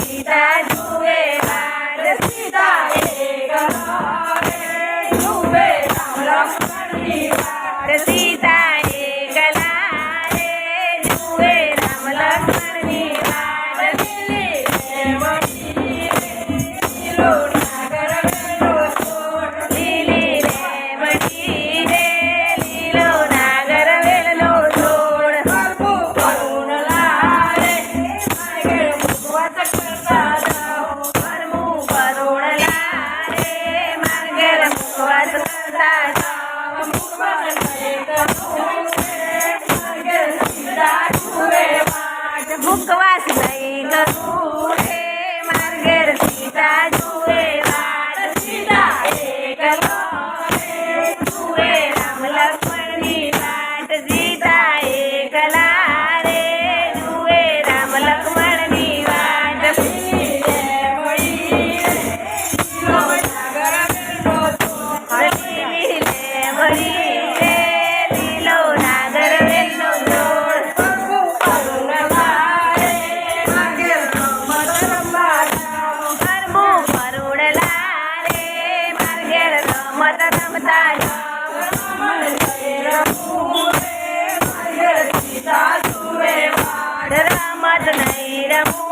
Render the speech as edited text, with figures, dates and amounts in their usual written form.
સીતા જુએ વાટ સીતા એકલા રે જુએ રામ લક્ષ્મણની વાટ સીતા એકલા રે જુએ રામ લક્ષ્મણની વાટ લીલી રેવડી લીલો નાગર વેલો છોડ લીલી રેવડી રે લીલો નાગર વેલો છોડ હરખું કરુણ લારે માર્ગે મુખવાસ કરતા જાઓ હરખું કરુણ લારે માર્ગે મુખવાસ કરતા જાઓ મુખવાસ નહીં કરવું માર્ગે સીતા જુએ વાટ મુખવાસ નહીં કરવું રે માર્ગે સીતા જુએ વાટ સીતા એકલા રે જુએ રામ લક્ષ્મણની વાટ સીતા એકલા રે જુએ રામ લક્ષ્મણની વાટ લીલી રેવડી લીલો નાગર વેલો છોડ લીલી રેવડી રે લીલો નાગર વેલો છોડ હરખું કરુણ લારે માર્ગે રમત રમવા જાઓ હરખું કરુણ લારે માર્ગે રમત રમતા જાઓ રમણ જય રમવું રે માર્ગે સીતા જુએ વાટ રમત નહીં રમવું